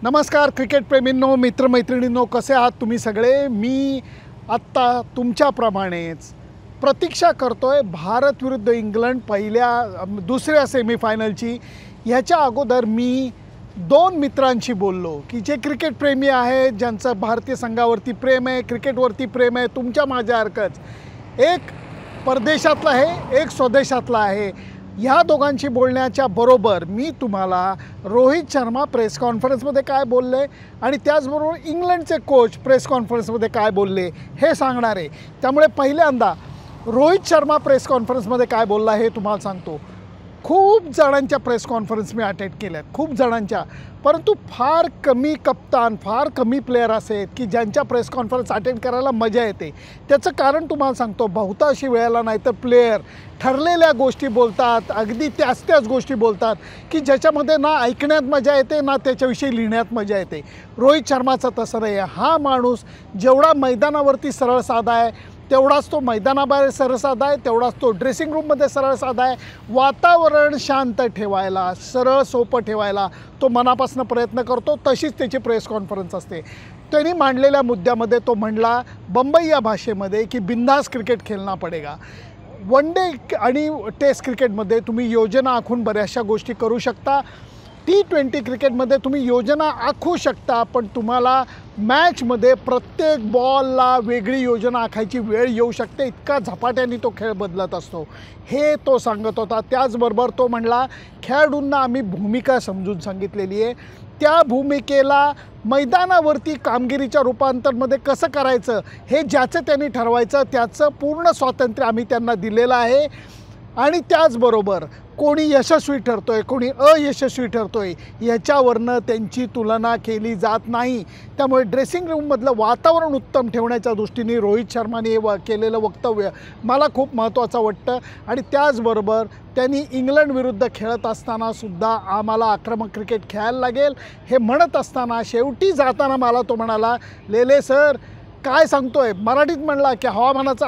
नमस्कार क्रिकेटप्रेमींनो, मित्रमैत्रिणींनो, कसे आहात तुम्ही सगळे? मी आत्ता तुमच्याप्रमाणेच प्रतीक्षा करतोय भारत विरुद्ध इंग्लंड दुसऱ्या सेमीफायनलची. ह्याच्या अगोदर मी दोन मित्रांशी बोललो की जे क्रिकेटप्रेमी आहेत, ज्यांचं भारतीय संघावरती प्रेम आहे, क्रिकेटवरती प्रेम आहे, तुमच्या माझ्यासारखंच. एक परदेशातला आहे, एक स्वदेशातला आहे. ह्या दोघांशी बोलण्याच्या बरोबर मी तुम्हाला रोहित शर्मा प्रेस कॉन्फरन्समध्ये काय बोलले आणि त्याचबरोबर इंग्लंडचे कोच प्रेस कॉन्फरन्समध्ये काय बोलले हे सांगणार आहे. त्यामुळे पहिल्यांदा रोहित शर्मा प्रेस कॉन्फरन्समध्ये काय बोलला हे तुम्हाला सांगतो. खूप जणांच्या प्रेस कॉन्फरन्स मी अटेंड केल्या, खूप जणांच्या, परंतु फार कमी कप्तान, फार कमी प्लेयर असे आहेत की ज्यांच्या प्रेस कॉन्फरन्स अटेंड करायला मजा येते. त्याचं कारण तुम्हाला सांगतो. बहुतांशी वेळेला नाही तर प्लेयर ठरलेल्या गोष्टी बोलतात, अगदी त्याच गोष्टी बोलतात की ज्याच्यामध्ये ना ऐकण्यात मजा येते ना त्याच्याविषयी लिहिण्यात मजा येते. रोहित शर्माचं तसं नाही आहे. हा माणूस जेवढा मैदानावरती सरळ साधा आहे तेवढाच तो मैदानाबाहेर सरळ साधा आहे, तेवढाच तो ड्रेसिंग रूममध्ये सरळ साधा आहे. वातावरण शांत ठेवायला, सरळ सोपं ठेवायला तो मनापासून प्रयत्न करतो. तशीच त्याची प्रेस कॉन्फरन्स असते. त्यांनी मांडलेल्या मुद्द्यामध्ये तो म्हणला बंबई या भाषेमध्ये की बिंदास क्रिकेट खेळना पडेगा. वन डे आणि टेस्ट क्रिकेटमध्ये तुम्ही योजना आखून बऱ्याचशा गोष्टी करू शकता. T20 क्रिकेटमध्ये तुम्ही योजना आखू शकता, पण तुम्हाला मॅचमध्ये प्रत्येक बॉलला वेगळी योजना आखायची वेळ येऊ शकते. इतका झपाट्याने तो खेळ बदलत असतो हे तो सांगत होता. त्याचबरोबर तो म्हणला खेळाडूंना आम्ही भूमिका समजून सांगितलेली आहे. त्या भूमिकेला मैदानावरती कामगिरीच्या रूपांतरमध्ये कसं करायचं हे ज्याचं त्यांनी ठरवायचं, त्याचं पूर्ण स्वातंत्र्य आम्ही त्यांना दिलेलं आहे. आणि त्याचबरोबर कोणी यशस्वी ठरतो आहे, कोणी अयशस्वी ठरतो आहे याच्यावरनं त्यांची तुलना केली जात नाही. त्यामुळे ड्रेसिंग रूममधलं वातावरण उत्तम ठेवण्याच्या दृष्टीने रोहित शर्माने केलेलं वक्तव्य मला खूप महत्त्वाचं वाटतं. आणि त्याचबरोबर त्यांनी इंग्लंड विरुद्ध खेळत असतानासुद्धा आम्हाला आक्रमक क्रिकेट खेळायला लागेल हे म्हणत असताना शेवटी जाताना मला तो म्हणाला, लेले सर काय सांगतोय, मराठीत म्हणला की हवामानाचा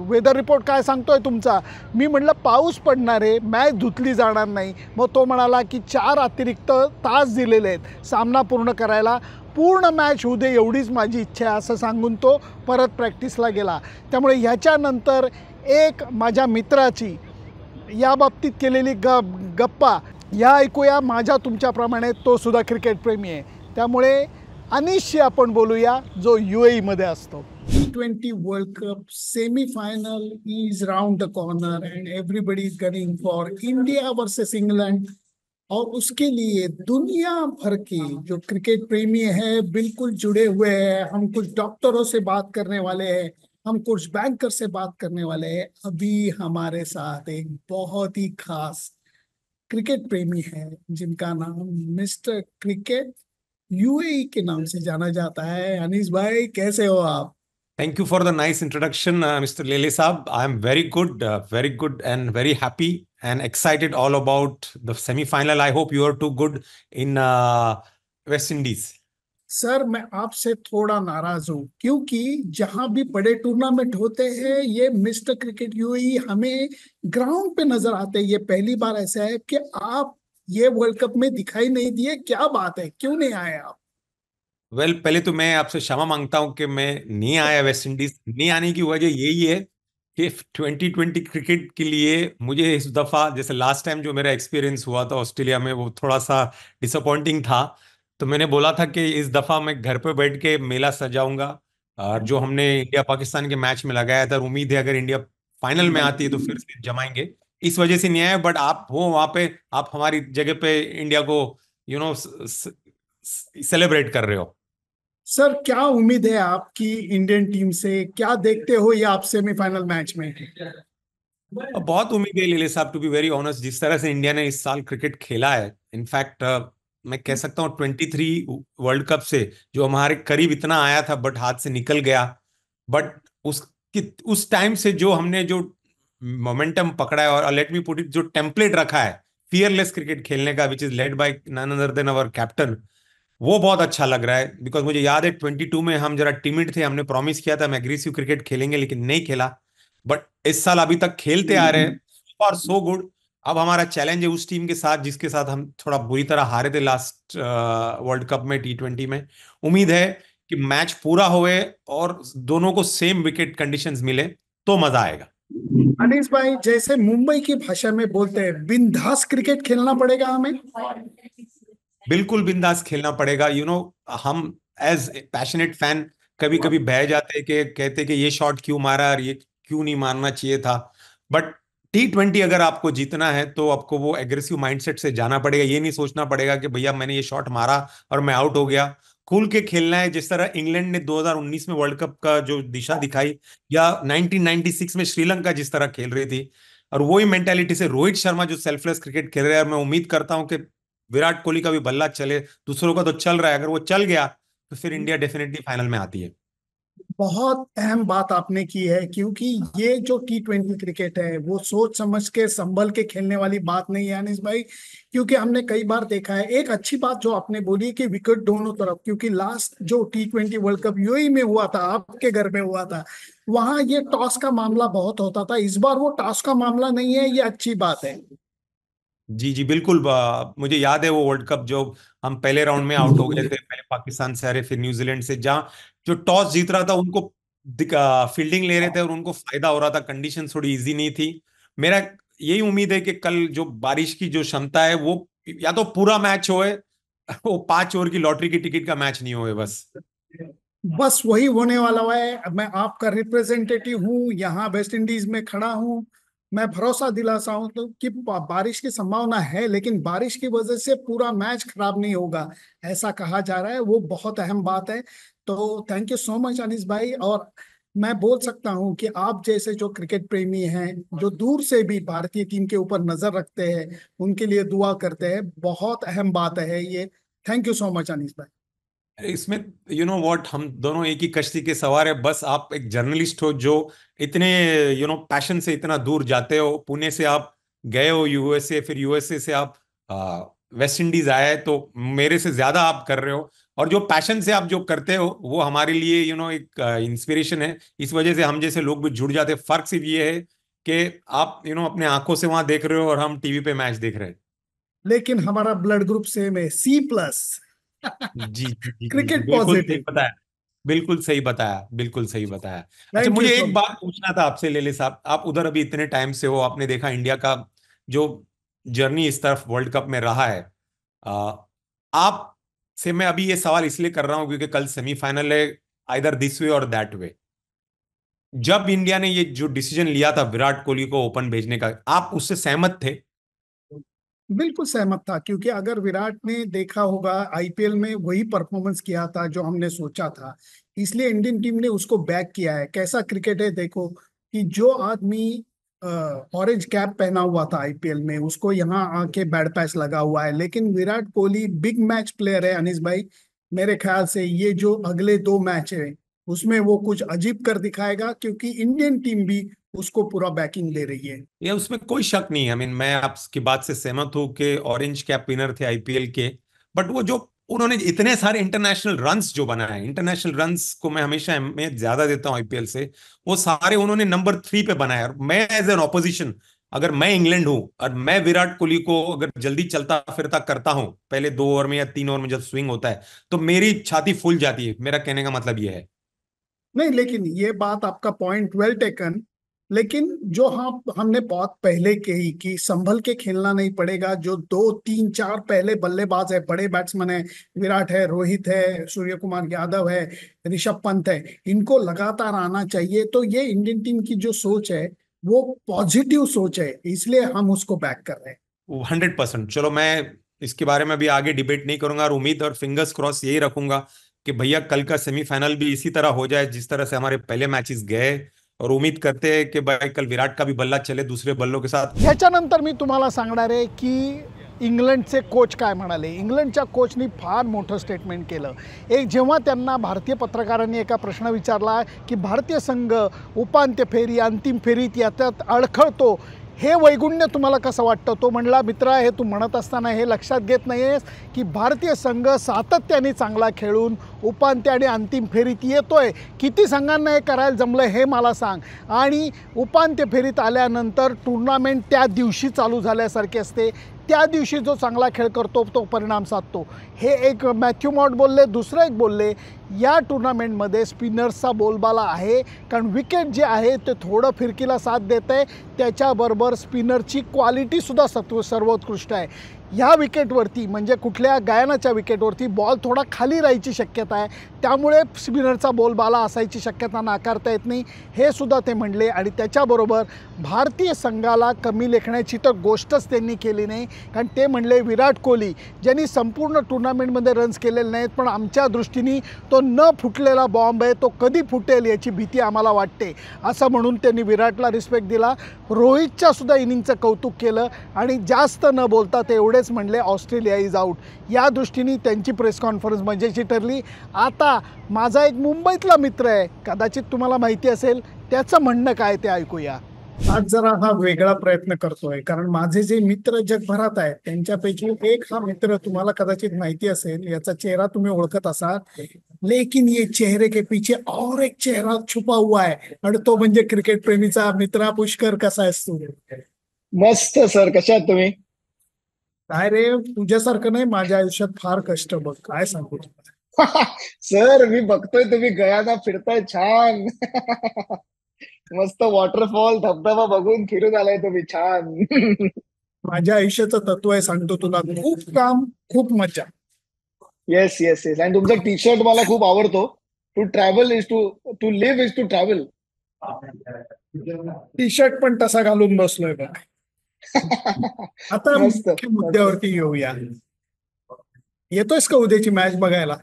वेदर रिपोर्ट काय सांगतोय तुमचा. मी म्हटलं पाऊस पडणार आहे, मॅच धुतली जाणार नाही. मग तो म्हणाला की 4 अतिरिक्त तास दिलेले आहेत सामना पूर्ण करायला, पूर्ण मॅच होऊ दे एवढीच माझी इच्छा आहे असं सांगून तो परत प्रॅक्टिसला गेला. त्यामुळे ह्याच्यानंतर एक माझ्या मित्राची या बाबतीत केलेली गप्पा या ऐकूया. माझ्या तुमच्याप्रमाणे तो सुद्धा क्रिकेटप्रेमी आहे. त्यामुळे अनिशशी आपण बोलूया जो UAE मध्ये असतो. T20 world cup semifinal is round the corner end everybody is gunning for India versus England. और उसके लिए दुनिया भर के जो क्रिकेट प्रेमी है बिल्कुल जुड़े हुए हैं. हम कुछ डॉक्टरों से बात करने वाले हैं, हम कुछ बैंकर से बात करने वाले हैं. अभी हमारे साथ एक बहुत ही खास क्रिकेट प्रेमी है जिनका नाम मिस्टर क्रिकेट UAE के नाम से जाना जाता है. अनीस भाई कैसे हो आप? Thank you for the nice introduction, Mr. Lele Saab. I am very good and very happy and excited all about the semi-final. I hope you are too good in West Indies. Sir मैं आपसे थोड़ा नाराज हूँ क्योंकि जहां भी बड़े tournament होते हैं ये मिस्टर क्रिकेट UAE हमें ग्राउंड पे नजर आते हैं. ये पहली बार ऐसा है कि आप ये वर्ल्ड कप में दिखाई नहीं दिए. क्या बात है, क्यों नहीं आए आप? वेल पहले तो मैं आपसे क्षमा मांगता हूं कि मैं नहीं आया वेस्ट इंडीज. नहीं आने की वजह यही है कि 2020 क्रिकेट के लिए मुझे इस दफा, जैसे लास्ट टाइम जो मेरा एक्सपीरियंस हुआ था ऑस्ट्रेलिया में, वो थोड़ा सा डिसअपॉइंटिंग था. तो मैंने बोला था कि इस दफा मैं घर पे बैठ के मेला सजाऊंगा, और जो हमने इंडिया पाकिस्तान के मैच में लगाया था, उम्मीद है अगर इंडिया फाइनल में आती है तो फिर से जमाएंगे. इस वजह से नहीं आया. बट आप हो वहां पे, आप हमारी जगह पे इंडिया को सेलिब्रेट कर रहे हो. सर क्या उम्मीद है आपकी इंडियन टीम से, क्या देखते हो ये आप सेमीफाइनल मैच में? बहुत उम्मीद है लीले साहब, टू बी वेरी ऑनेस्ट. जिस तरह से इंडिया ने इस साल क्रिकेट खेला है, इनफैक्ट मैं कह सकता हूँ 23 वर्ल्ड कप से जो हमारे करीब इतना आया था बट हाथ से निकल गया. बट उस टाइम से जो हमने जो मोमेंटम पकड़ा है, और लेट मी पुट इट, जो टेम्पलेट रखा है फियरलेस क्रिकेट खेलने का, which is led by none other than our captain, वो बहुत अच्छा लग रहा है. बिकॉज मुझे याद है 22 में हम जरा टिमिड थे, हमने प्रॉमिस किया था हम एग्रेसिव क्रिकेट खेलेंगे, लेकिन नहीं खेला. बट इस साल अभी तक खेलते आ रहे हैं. सो फार सो गुड. अब हमारा चैलेंज है उस टीम के साथ जिसके साथ हम थोड़ा बुरी तरह हारे थे लास्ट वर्ल्ड कप में, T20 में। उम्मीद है कि मैच पूरा होए और दोनों को सेम विकेट कंडीशंस मिले तो मजा आएगा। अनीस भाई, जैसे मुंबई की भाषा में बोलते हैं, बिंदास क्रिकेट खेलना पड़ेगा हमें। बिल्कुल बिंदास खेलना पड़ेगा। हम एज पैशनेट फैन कभी कभी बह जाते हैं कि कहते कि ये शॉट क्यों मारा और ये क्यों नहीं मारना चाहिए था। बट T20 अगर आपको जीतना है तो आपको वो एग्रेसिव माइंडसेट से जाना पड़ेगा। ये नहीं सोचना पड़ेगा कि भैया मैंने ये शॉट मारा और मैं आउट हो गया। खुल के खेलना है, जिस तरह इंग्लैंड ने 2019 में वर्ल्ड कप का जो दिशा दिखाई, या 1996 में श्रीलंका जिस तरह खेल रही थी, और वही मेंटेलिटी से रोहित शर्मा जो सेल्फलेस क्रिकेट खेल रहे हैं। और मैं उम्मीद करता हूं कि विराट कोहली का भी बल्ला चले, दूसरों का तो चल रहा है, अगर वो चल गया तो फिर इंडिया डेफिनेटली फाइनल में आती है। बहुत अहम बात आपने की है, क्योंकि ये जो T20 क्रिकेट है वो सोच समझ के संभल के खेलने वाली बात नहीं है अनिस भाई। क्योंकि हमने कई बार देखा है, एक अच्छी बात जो आपने बोली कि विकेट दोनों तरफ, क्योंकि लास्ट जो T20 वर्ल्ड कप यूएई में हुआ था, आपके घर में हुआ था, वहां ये टॉस का मामला बहुत होता था। इस बार वो टॉस का मामला नहीं है, ये अच्छी बात है। जी जी बिल्कुल। मुझे याद है वो वर्ल्ड कप जो हम पहले राउंड में आउट हो गए थे, पहले पाकिस्तान से हारे फिर न्यूजीलैंड से, जहां जो टॉस जीत रहा था उनको फील्डिंग ले रहे थे और उनको फायदा हो रहा था। कंडीशन थोड़ी इजी नहीं थी। मेरा यही उम्मीद है कि कल जो बारिश की जो क्षमता है वो या तो पूरा मैच होए, वो 5 ओवर की लॉटरी की टिकट का मैच नहीं होए बस। बस वही होने वाला है। मैं आपका रिप्रेजेंटेटिव हूँ, यहाँ वेस्ट इंडीज में खड़ा हूँ। मैं भरोसा दिलाता हूँ तो कि बारिश की संभावना है, लेकिन बारिश की वजह से पूरा मैच खराब नहीं होगा, ऐसा कहा जा रहा है। वो बहुत अहम बात है। तो thank you so much Anees भाई। और मैं बोल सकता हूँ कि आप जैसे जो क्रिकेट प्रेमी हैं, जो दूर से भी भारतीय टीम के ऊपर नजर रखते हैं, उनके लिए दुआ करते हैं, बहुत अहम बात है ये। Thank you so much Anees भाई। इसमें व्हाट, हम दोनों एक ही कश्ती के सवार है। बस आप एक जर्नलिस्ट हो जो इतने पैशन से इतना दूर जाते हो। पुणे से आप गए हो यूएसए, फिर यूएसए से आप वेस्ट इंडीज आए, तो मेरे से ज्यादा आप कर रहे हो। और जो पैशन से आप जो करते हो वो हमारे लिए एक इंस्पिरेशन है। इस वजह से हम जैसे लोग भी जुड़ जाते हैं। फर्क सिर्फ ये है कि आप अपने आंखों से वहां देख रहे हो और हम टीवी पे मैच देख रहे हैं। लेकिन हमारा ब्लड ग्रुप सेम है, C+। जी जी जी जी जी, क्रिकेट बिल्कुल सही पॉजिटिव। बताया। बिल्कुल सही बताया, बिल्कुल सही बताया। अच्छा, थैंक यू मुझे सो एक मच। बात पूछना था आपसे लेले साहब। आप उधर अभी इतने टाइम से हो, आपने देखा इंडिया का जो जर्नी इस तरफ वर्ल्ड कप में रहा है। आ, आप से मैं अभी ये सवाल इसलिए कर रहा हूं क्योंकि कल सेमीफाइनल है, आइदर दिस वे और दैट वे। जब इंडिया ने ये जो डिसीजन लिया था विराट कोहली को ओपन भेजने का, आप उससे सहमत थे? बिल्कुल सहमत था, क्योंकि अगर विराट ने देखा होगा आईपीएल में वही परफॉर्मेंस किया था जो हमने सोचा था, इसलिए इंडियन टीम ने उसको बैक किया है। कैसा क्रिकेट है देखो, कि जो आदमी ऑरेंज कैप पहना हुआ था आईपीएल में, उसको यहाँ आके बैड पैच लगा हुआ है। लेकिन Virat Kohli big match player है अनिस भाई। मेरे ख्याल से ये जो अगले 2 मैच है उसमें वो कुछ अजीब कर दिखाएगा, क्योंकि इंडियन टीम भी उसको पूरा बैकिंग दे रही है। ये उसमें कोई शक नहीं है। मैं आपकी बात से सहमत हूं कि ऑरेंज कैप विनर थे आईपीएल के। बट वो जो उन्होंने इतने सारे इंटरनेशनल रन्स जो बनाए, इंटरनेशनल रन्स को मैं हमेशा अहमियत ज्यादा देता हूं आईपीएल से, वो सारे उन्होंने नंबर 3 पे बनाए। और मैं एज एन ऑपोजिशन, अगर मैं इंग्लैंड हूं और मैं विराट कोहली को अगर जल्दी चलता फिरता करता हूं पहले 2 ओवर में या 3 ओवर में जब स्विंग होता है, तो मेरी छाती फूल जाती है। मेरा कहने का मतलब ये है। नहीं, लेकिन ये बात आपका पॉइंट वेल टेकन। लेकिन जो हमने बहुत पहले कही कि संभल के खेलना नहीं पड़ेगा। जो 2 3 4 पहले बल्लेबाज है, बड़े बैट्समैन है, विराट है, रोहित है, सूर्य कुमार यादव है, ऋषभ पंत है, इनको लगातार आना चाहिए। तो ये इंडियन टीम की जो सोच है वो पॉजिटिव सोच है, इसलिए हम उसको बैक कर रहे हैं। 100%। चलो, मैं इसके बारे में अभी आगे डिबेट नहीं करूंगा और उम्मीद और फिंगर्स क्रॉस यही रखूंगा कि भैया कल का सेमीफाइनल भी इसी तरह हो जाए जिस तरह से हमारे पहले मैचेस गए। और उम्मीद करते हैं कि भाई कल विराट का भी बल्ला चले दूसरे बल्लों के साथ। ह्याच्यानंतर मी तुम्हाला सांगणार आहे की इंग्लंडचे कोच काय म्हणाले. इंग्लंडच्या कोचनी फार मोठं स्टेटमेंट केलं. एक जेव्हा त्यांना भारतीय पत्रकारांनी एका प्रश्न विचारला की भारतीय संघ उपांत्य फेरी अंतिम फेरीत याच्यात अडखळतो, हे वैगुण्य तुम्हाला कसं वाटतं? तो म्हणला, मित्रा हे तू म्हणत असताना हे लक्षात घेत नाही आहेस की भारतीय संघ सातत्याने चांगला खेळून उपांत्य आणि अंतिम फेरीत येतोय. किती संघांना हे करायला जमलं हे मला सांग. आणि उपांत्य फेरीत आल्यानंतर टुर्नामेंट त्या दिवशी चालू झाल्यासारखे असते. त्या दिवशी जो चांगला खेळ करतो तो परिणाम साधतो. हे एक मॅथ्यू मॉड बोलले. दुसरं एक बोलले, या टुर्नामेंटमध्ये स्पिनर्सचा बोलबाला आहे, कारण विकेट जे आहे ते थोडं फिरकीला साथ देत आहे. त्याच्याबरोबर स्पिनरची क्वालिटीसुद्धा सर्वोत्कृष्ट आहे. ह्या विकेटवरती म्हणजे कुठल्या गायनाच्या विकेटवरती बॉल थोडा खाली राहायची शक्यता आहे. त्यामुळे स्पिनरचा बोलबाला असायची शक्यता नाकारता येत नाही, हे सुद्धा ते म्हणले. आणि त्याच्याबरोबर भारतीय संघाला कमी लेखण्याची तर गोष्टच त्यांनी केली नाही, कारण ते म्हणले विराट कोहली ज्यांनी संपूर्ण टुर्नामेंटमध्ये रन्स केलेले नाहीत, पण आमच्या दृष्टीने तो न फुटलेला बॉम्ब आहे, तो कधी फुटेल याची भीती आम्हाला वाटते, असं म्हणून त्यांनी विराटला रिस्पेक्ट दिला. रोहितच्या सुद्धा इनिंगचं कौतुक केलं आणि जास्त न बोलता ते एवढेच म्हणले ऑस्ट्रेलिया इज आउट. या दृष्टीने त्यांची प्रेस कॉन्फरन्स मजेची ठरली. आता माझा एक मुंबईतला मित्र आहे, कदाचित तुम्हाला माहिती असेल, त्याचं म्हणणं काय ते ऐकूया. आज जरा हा वेगळा प्रयत्न करतोय, कारण माझे जे मित्र जगभरात आहेत त्यांच्यापैकी एक हा मित्र तुम्हाला कदाचित माहिती असेल, याचा चेहरा तुम्ही ओळखत असाल. लेकिन ये चेहरे के पीछे और एक चेहरा छुपा हुआ है, आणि तो म्हणजे क्रिकेट प्रेमीचा मित्र पुष्कर. कसा आहेस तू? मस्त सर, कशा आहात तुम्ही? काय रे, तुझ्यासारखं नाही माझ्या आयुष्यात फार कष्ट, बघ काय सांगू तुला. सर मी बघतोय तुम्ही गयाना फिरताय, छान. मस्त वॉटरफॉल धबधबा बघून फिरून आलाय तुम्ही, छान. माझ्या आयुष्याचं तत्व आहे, सांगतो तुला, खूप काम खूप मजा. Yes yes yes. आणि तुमचा टी शर्ट मला खूप आवडतो. To travel is to live is to travel. T shirt पण तसा घालून बसलोय बघ. आता मस्त. मुख्य मुद्द्यावरती येऊया. येतोयस का उद्याची मॅच बघायला?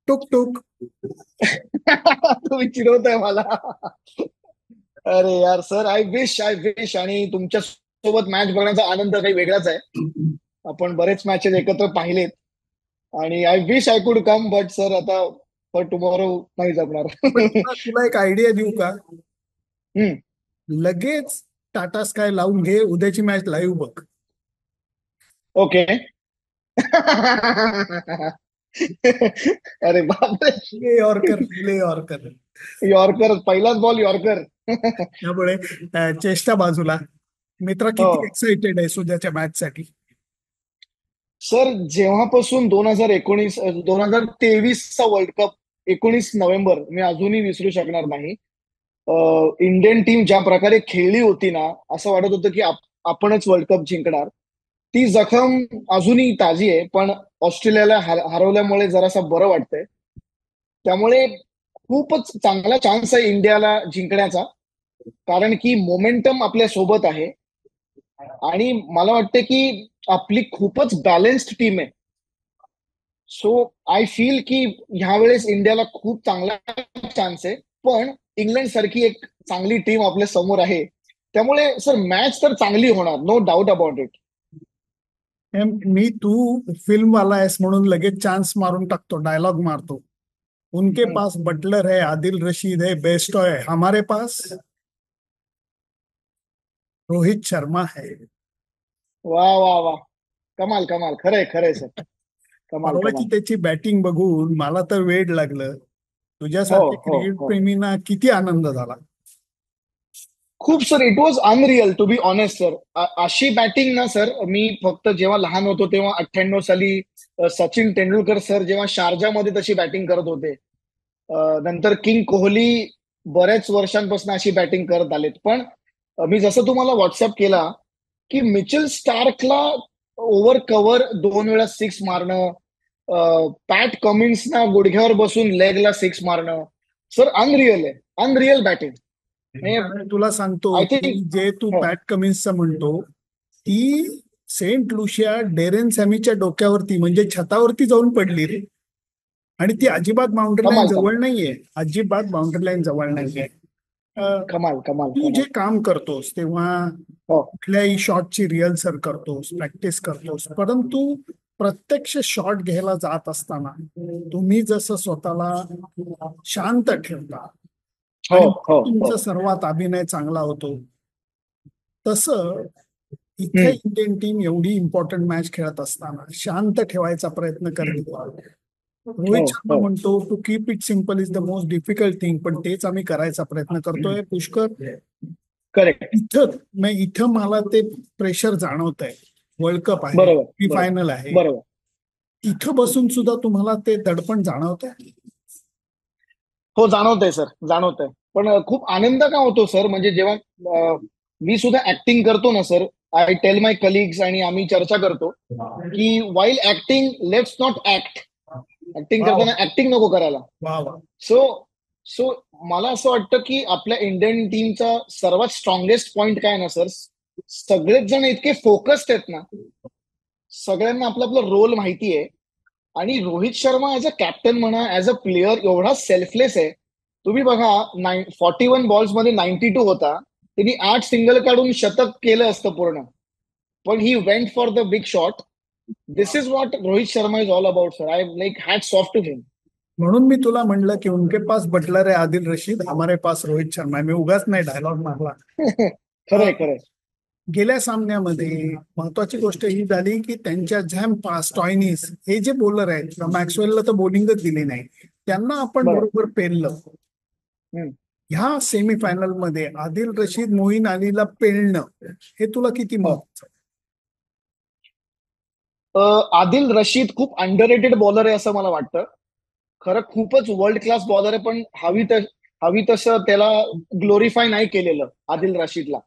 टुक टुक. तुम्ही चिडवताय मला. अरे यार सर, आय विश. आणि तुमच्या सोबत मॅच बघण्याचा आनंद काही वेगळाच आहे. आपण बरेच मॅचेस एकत्र पाहिलेत आणि I wish I could come, but sir आता फॉर टुमॉरो नाही जमणार. तुला एक आयडिया देऊ का? लगेच टाटा स्काय लावून घे, उद्याची मॅच लाईव्ह बघ. ओके. अरे बापरे, ले यॉर्कर, ले यॉर्कर. यॉर्कर, पहिलाच बॉल यॉर्कर. त्यामुळे चेष्टा बाजूला. मित्र किती एक्साइटेड आहे उद्याच्या मॅच साठी? सर जेव्हापासून 2023चा वर्ल्ड कप 19 नोव्हेंबर मी अजूनही विसरू शकणार नाही. इंडियन टीम ज्या प्रकारे खेळली होती ना, असं वाटत होतं की आपणच वर्ल्ड कप जिंकणार. ती जखम अजूनही ताजी आहे, पण ऑस्ट्रेलियाला हरवल्यामुळे जरासं बरं वाटतंय. त्यामुळे खूपच चांगला चान्स आहे इंडियाला जिंकण्याचा, कारण की मोमेंटम आपल्या सोबत आहे आणि मला वाटतं की आपली खूपच बॅलन्स्ड टीम आहे. सो आय फील की ह्यावेळेस इंडियाला खूप चांगला चान्स आहे, पण इंग्लंड सारखी एक चांगली टीम आपल्या समोर आहे. त्यामुळे सर मॅच तर चांगली होणार, नो डाऊट अबाउट इट. मी तू फिल्म वाला आहेस म्हणून लगेच चान्स मारून टाकतो, डायलॉग मारतो. उनके पास बटलर है, आदिल रशीद है, बेस्टो है, हमारे पास रोहित शर्मा है. वा वा वा, कमाल कमाल, खरंय सर, कमाल परवाची कमाल. त्याची बॅटिंग बघून मला तर वेड लागलं. तुझ्यासारखे क्रिकेट हो. प्रेमींना किती आनंद झाला. खूप sir, it was unreal to be honest sir. अशी बॅटिंग ना सर, मी फक्त जेव्हा लहान होतो तेव्हा 98 साली सचिन तेंडुलकर सर जेव्हा शारजामध्ये तशी बॅटिंग करत होते, नंतर किंग कोहली बऱ्याच वर्षांपासून अशी बॅटिंग करत आलेत. पण मी जसं तुम्हाला व्हॉट्सअप केला की मिचेल स्टार्कला ओव्हर कव्हर 2 वेळा 6 मारणं, पॅट कमिन्सना गुडघ्यावर बसून लेगला 6 मारणं, सर अनरियल आहे, अनरियल बॅटिंग. तुला सांगतो आय थिंक की जे तू पॅट कमिन्सचं म्हणतो, ती सेंट लुशिया डेरेन सॅमीच्या डोक्यावरती म्हणजे छतावरती जाऊन पडली रे. आणि ती अजिबात बाउंड्री लाईन जवळ नाहीये, अजिबात बाउंड्री लाईन जवळ नाहीये. कमाल कमाल. तू जे काम करतोस तेव्हा कुठल्याही शॉटची रिहर्सल करतोस, प्रॅक्टिस करतोस, परंतु प्रत्यक्ष शॉट घ्यायला जात असताना तुम्ही जसं स्वतःला शांत ठेवता, तुमचा सर्वात अभिनय चांगला होतो. तसं इथे इंडियन टीम एवढी इम्पॉर्टंट मॅच खेळत असताना शांत ठेवायचा प्रयत्न करते. रोहित शर्मा म्हणतो to keep it simple is the most difficult thing, पण तेच आम्ही करायचा प्रयत्न करतोय. पुष्कर, करेक्ट. इथं मला ते प्रेशर जाणवत आहे. वर्ल्ड कप आहे, बरोबर, फायनल आहे, बरोबर. इथं बसून सुद्धा तुम्हाला ते दडपण जाणवत आहे? हो, जाणवतंय सर, जाणवतंय. पण खूप आनंद का होतो सर, म्हणजे जेव्हा मी सुद्धा ऍक्टिंग करतो ना sir, I tell my colleagues आणि आम्ही चर्चा करतो की while acting let's not act. Acting करताना ऍक्टिंग नको करायला. सो मला असं वाटतं की आपल्या इंडियन टीमचा सर्वात स्ट्रॉंगेस्ट पॉइंट काय ना सर, सगळेच जण इतके फोकस्ड आहेत ना, सगळ्यांना आपला आपला रोल माहिती आहे. आणि Rohit Sharma as a captain म्हणा, ऍज अ प्लेअर एवढा सेल्फलेस आहे. तुम्ही बघा 41 बॉल्स मध्ये 92 होता, त्यांनी 8 सिंगल काढून शतक केलं असतं पूर्ण, पण he went for the big shot. This is what Rohit Sharma is all about sir. I like hats off to him. म्हणून मी तुला म्हणलं की उनके पास बटलर आहे आदिल रशीद, हमारे पास रोहित शर्मा आहे. मी उगाच नाही डायलॉग मारला. खरंय खरंय. गेल्या सामन्यामध्ये महत्वाची गोष्ट ही झाली की त्यांच्या झॅम्पा, स्टॉयनिस हे जे बॉलर आहेत, मॅक्सवेलला तर बॉलिंगच दिली नाही, त्यांना आपण बरोबर पेललं. ह्या सेमीफायनल मध्ये आदिल रशीद, मोईन अलीला पेलणं हे तुला किती महत्वाचं? आदिल रशीद खूप अंडररेटेड बॉलर आहे असं मला वाटतं. खरं खूपच वर्ल्ड क्लास बॉलर आहे, पण हवी तसं त्याला ग्लोरीफाय नाही केलेलं आदिल रशीदला.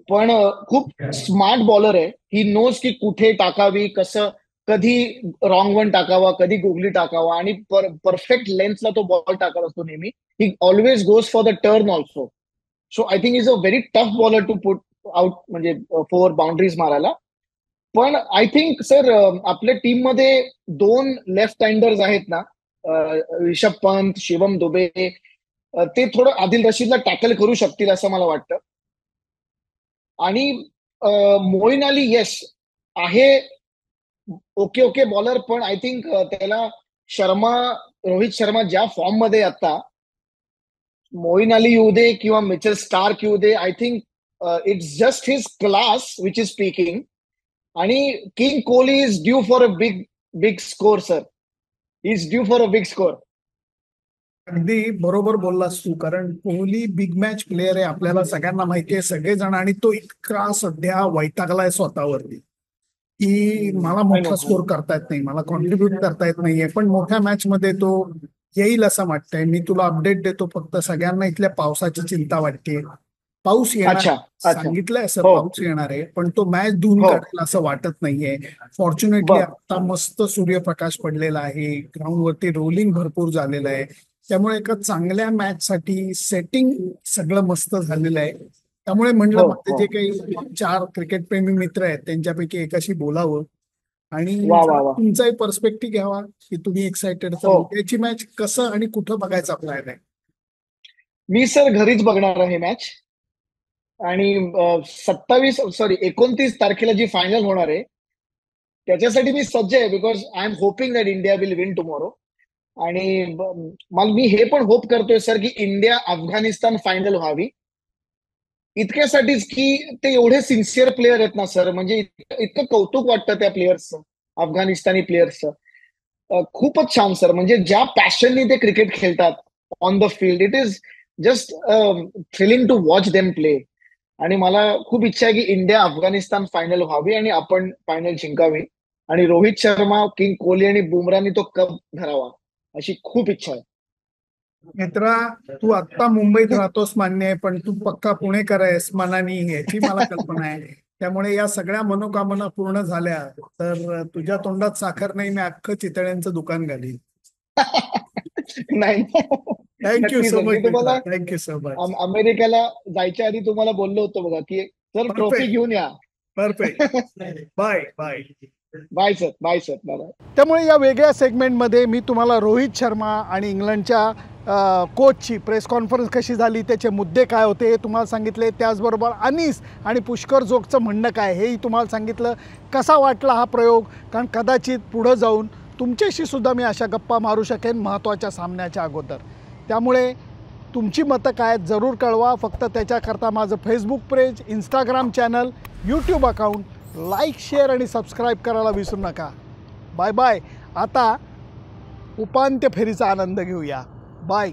पण खूप स्मार्ट बॉलर आहे. ही नोज की कुठे टाकावी, कसं, कधी रॉंग वन टाकावा, कधी गुगली टाकावा, आणि परफेक्ट लेन्थला तो बॉल टाकत असतो नेहमी. He always goes for the turn also. So I think is a very tough bowler to put out, म्हणजे 4 बाउंड्रीज मारायला. पण आय थिंक सर आपल्या टीम मध्ये 2 लेफ्ट हँडर्स आहेत ना, ऋषभ पंत, शिवम दुबे, ते थोडं आदिल रशीदला टॅकल करू शकतील असं मला वाटतं. आणि मोईन अली येस आहे, ओके बॉलर, पण आय थिंक त्याला रोहित शर्मा ज्या फॉर्म मध्ये आता, मोईन अली येऊ दे किंवा मिचेल स्टार्क येऊ दे, I think it's just his class which is speaking. आणि king Kohli is due for a big score sir. Is due for a big score. अगदी बरोबर बोललास तू, कारण कोहली बिग मॅच प्लेअर आहे, आपल्याला सगळ्यांना माहिती आहे, सगळेजण. आणि तो इतका सध्या वैतागलाय स्वतःवरती की मला मोठा स्कोर करता येत नाही, मला कॉन्ट्रीब्युट करता येत नाहीये, पण मोठ्या मॅच मध्ये तो येईल असं वाटतंय. मी तुला अपडेट देतो फक्त, सगळ्यांना इथल्या पावसाची चिंता वाटते. पाऊस येणार, सांगितलंय असं पाऊस येणार आहे, पण तो मॅच धुवून काढेल असं वाटत नाहीये. फॉर्च्युनेटली आता मस्त सूर्यप्रकाश पडलेला आहे, ग्राउंड वरती रोलिंग भरपूर झालेलं आहे, त्यामुळे एका चांगल्या मॅच साठी सेटिंग सगळं मस्त झालेलं आहे. त्यामुळे म्हणलं माझे जे काही 4 क्रिकेट प्रेमी मित्र आहेत त्यांच्यापैकी एकाशी बोलावं आणि तुमचाही पर्स्पेक्टिव्ह घ्यावा की तुम्ही एक्साइटेड. याची मॅच कसं आणि कुठं बघायचा प्लॅन आहे? मी सर घरीच बघणार आहे मॅच. आणि 29 तारखेला जी फायनल होणार आहे त्याच्यासाठी मी सज्ज आहे, because I am hoping that India will win tomorrow. आणि मी हे पण होप करतोय सर की इंडिया अफगाणिस्तान फायनल व्हावी, इतक्यासाठीच की ते एवढे सिन्सिअर प्लेअर आहेत ना सर. म्हणजे इतकं कौतुक वाटतं त्या प्लेयर्सचं, अफगाणिस्तानी प्लेयर्सचं. खूपच छान सर. म्हणजे ज्या पॅशननी ते क्रिकेट खेळतात on the field, it is just thrilling to watch them play. आणि मला खूप इच्छा आहे की इंडिया अफगाणिस्तान फायनल व्हावी आणि आपण फायनल जिंकावी, आणि रोहित शर्मा, किंग कोहली आणि बुमराहनी तो कप धरावा, अशी खूप इच्छा आहे. मित्रा, तू आता मुंबईत राहतोस मान्य आहे, पण तू पक्का पुणेकर आहेस मनानी, याची मला कल्पना आहे. त्यामुळे या सगळ्या मनोकामना पूर्ण झाल्या तर तुझ्या तोंडात साखर नाही, मी अख्खं चितळ्यांचं दुकान घालीन. नाही, thank you so much. Thank you so much. अमेरिकेला जायच्या आधी तुम्हाला बोललो होतो बघा की सर ट्रॉफी घेऊन या. Perfect. Bye bye. Bye sir. Bye sir. Bye. त्यामुळे या वेगळ्या सेगमेंटमध्ये मी तुम्हाला रोहित शर्मा आणि इंग्लंडच्या कोचची प्रेस कॉन्फरन्स कशी झाली, त्याचे मुद्दे काय होते हे तुम्हाला सांगितले. त्याचबरोबर अनीस आणि पुष्कर जोगचं म्हणणं काय हेही तुम्हाला सांगितलं. कसा वाटला हा प्रयोग, कारण कदाचित पुढं जाऊन तुमच्याशी सुद्धा मी अशा गप्पा मारू शकेन महत्त्वाच्या सामन्याच्या अगोदर. त्यामुळे तुमची मतं काय आहेत जरूर कळवा. फक्त त्याच्याकरता माझं Facebook page, Instagram channel, YouTube account like, share आणि सबस्क्राईब करायला विसरू नका. Bye bye. आता उपांत्य फेरीचा आनंद घेऊया. बाय.